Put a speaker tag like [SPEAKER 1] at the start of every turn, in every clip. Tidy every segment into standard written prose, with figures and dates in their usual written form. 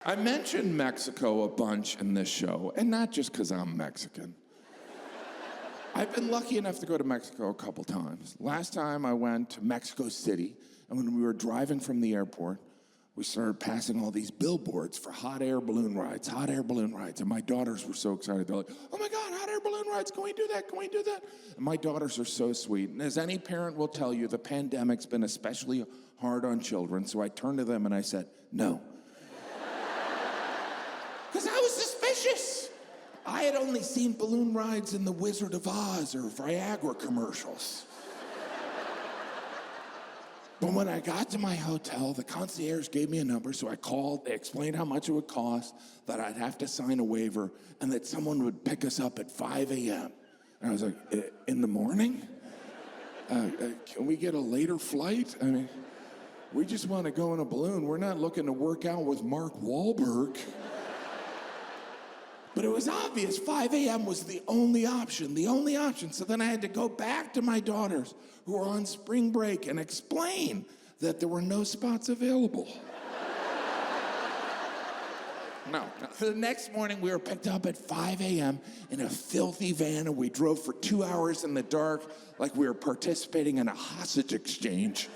[SPEAKER 1] I mentioned Mexico a bunch in this show, and not just because I'm Mexican. I've been lucky enough to go to Mexico a couple times. Last time I went to Mexico City, and when we were driving from the airport, we started passing all these billboards for hot air balloon rides, and my daughters were so excited. They're like, oh my God, hot air balloon rides, can we do that, can we do that? And my daughters are so sweet, and as any parent will tell you, the pandemic's been especially hard on children, so I turned to them and I said, no. Because I was suspicious. I had only seen balloon rides in The Wizard of Oz or Viagra commercials. But when I got to my hotel, the concierge gave me a number, so I called. They explained how much it would cost, that I'd have to sign a waiver, and that someone would pick us up at 5 a.m. And I was like, in the morning? Can we get a later flight? I mean, we just want to go in a balloon. We're not looking to work out with Mark Wahlberg. But it was obvious 5 a.m. was the only option. So then I had to go back to my daughters who were on spring break and explain that there were no spots available. No. The next morning we were picked up at 5 a.m. in a filthy van, and we drove for 2 hours in the dark like we were participating in a hostage exchange.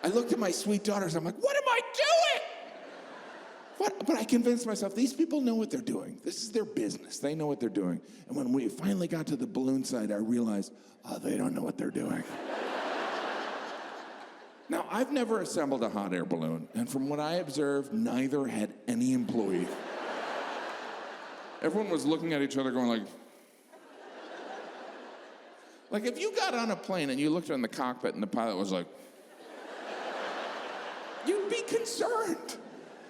[SPEAKER 1] I looked at my sweet daughters, I'm like, what am I doing? But I convinced myself, these people know what they're doing. This is their business. They know what they're doing. And when we finally got to the balloon side, I realized, oh, they don't know what they're doing. Now, I've never assembled a hot air balloon, and from what I observed, neither had any employee. Everyone was looking at each other going like if you got on a plane and you looked in the cockpit and the pilot was like, you'd be concerned.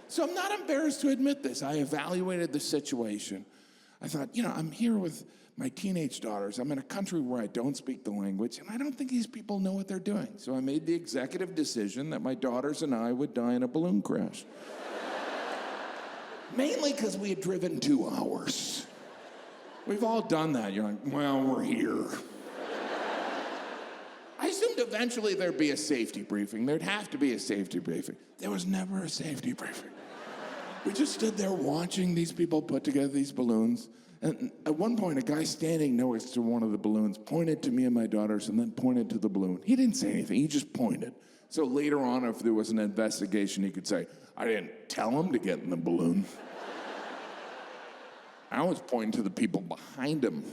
[SPEAKER 1] So I'm not embarrassed to admit this. I evaluated the situation. I thought, I'm here with my teenage daughters. I'm in a country where I don't speak the language, and I don't think these people know what they're doing. So I made the executive decision that my daughters and I would die in a balloon crash. Mainly because we had driven 2 hours. We've all done that. You're like, well, we're here. I assumed eventually there'd be a safety briefing. There'd have to be a safety briefing. There was never a safety briefing. We just stood there watching these people put together these balloons. And at one point, a guy standing next to one of the balloons pointed to me and my daughters and then pointed to the balloon. He didn't say anything, he just pointed. So later on, if there was an investigation, he could say, I didn't tell him to get in the balloon. I was pointing to the people behind him.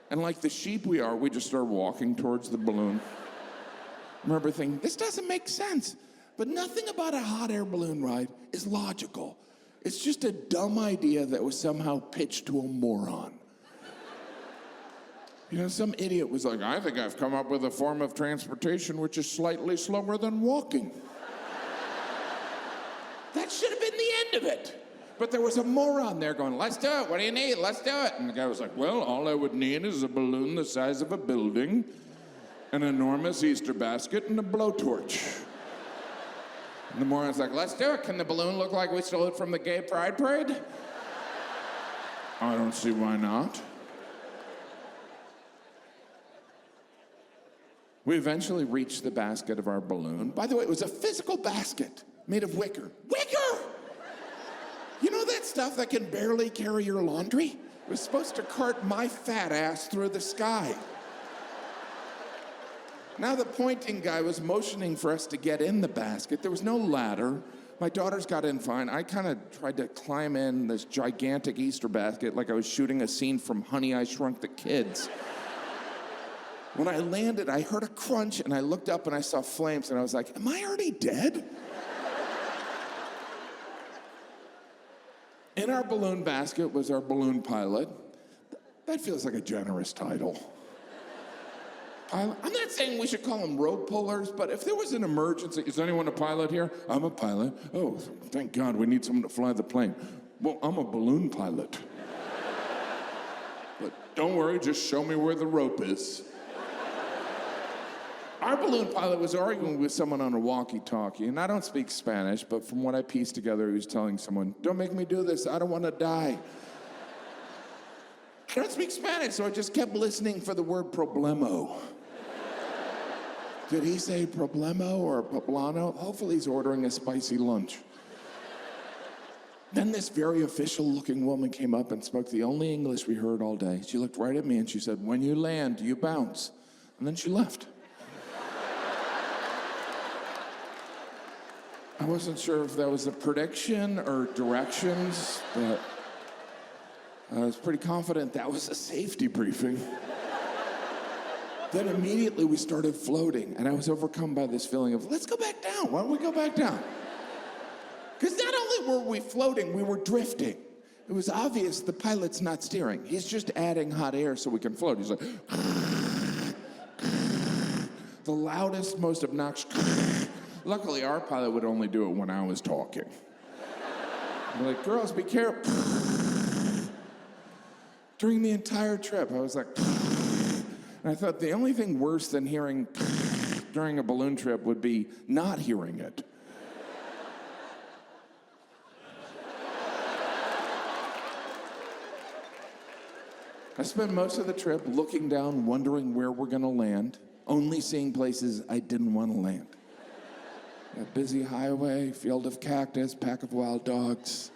[SPEAKER 1] And like the sheep we are, we just started walking towards the balloon. I remember thinking, this doesn't make sense. But nothing about a hot air balloon ride is logical. It's just a dumb idea that was somehow pitched to a moron. Some idiot was like, I think I've come up with a form of transportation which is slightly slower than walking. That should have been the end of it. But there was a moron there going, let's do it, what do you need, let's do it. And the guy was like, well, all I would need is a balloon the size of a building, an enormous Easter basket, and a blowtorch. And the moron's like, let's do it. Can the balloon look like we stole it from the gay pride parade? I don't see why not. We eventually reached the basket of our balloon. By the way, it was a physical basket made of wicker. Wicker! You know that stuff that can barely carry your laundry? It was supposed to cart my fat ass through the sky. Now the pointing guy was motioning for us to get in the basket. There was no ladder. My daughters got in fine. I kind of tried to climb in this gigantic Easter basket like I was shooting a scene from Honey, I Shrunk the Kids. When I landed, I heard a crunch, and I looked up and I saw flames, and I was like, am I already dead? In our balloon basket was our balloon pilot. That feels like a generous title. I'm not saying we should call them road pullers, but if there was an emergency, is anyone a pilot here? I'm a pilot. Oh, thank God, we need someone to fly the plane. Well, I'm a balloon pilot. But don't worry, just show me where the rope is. Our balloon pilot was arguing with someone on a walkie-talkie, and I don't speak Spanish, but from what I pieced together, he was telling someone, don't make me do this, I don't want to die. I don't speak Spanish, so I just kept listening for the word problemo. Did he say problemo or poblano? Hopefully he's ordering a spicy lunch. Then this very official-looking woman came up and spoke the only English we heard all day. She looked right at me and she said, "When you land, you bounce." And then she left. I wasn't sure if that was a prediction or directions, but I was pretty confident that was a safety briefing. Then immediately we started floating, and I was overcome by this feeling of, let's go back down. Why don't we go back down? Because not only were we floating, we were drifting. It was obvious the pilot's not steering. He's just adding hot air so we can float. He's like, the loudest, most obnoxious. Luckily, our pilot would only do it when I was talking. I'm like, girls, be careful. During the entire trip, I was like, and I thought the only thing worse than hearing during a balloon trip would be not hearing it. I spent most of the trip looking down, wondering where we're gonna land, only seeing places I didn't want to land. A busy highway, field of cactus, pack of wild dogs.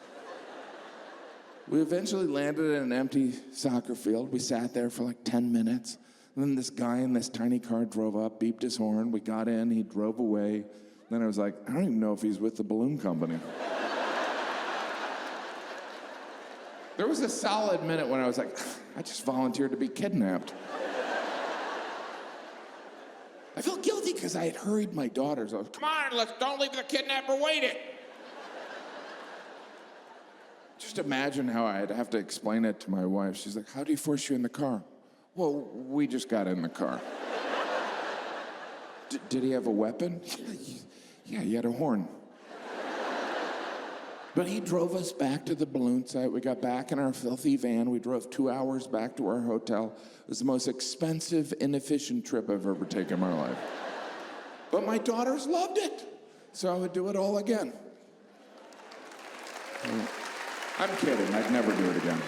[SPEAKER 1] We eventually landed in an empty soccer field. We sat there for like 10 minutes. And then this guy in this tiny car drove up, beeped his horn. We got in, he drove away. Then I was like, I don't even know if he's with the balloon company. There was a solid minute when I was like, I just volunteered to be kidnapped. I felt guilty because I had hurried my daughters. I was, come on, don't leave the kidnapper waiting. Just imagine how I'd have to explain it to my wife. She's like, how do you force you in the car? Well, we just got in the car. Did he have a weapon? Yeah, he had a horn. But he drove us back to the balloon site. We got back in our filthy van. We drove 2 hours back to our hotel. It was the most expensive, inefficient trip I've ever taken in my life. But my daughters loved it, so I would do it all again. I'm kidding. I'd never do it again.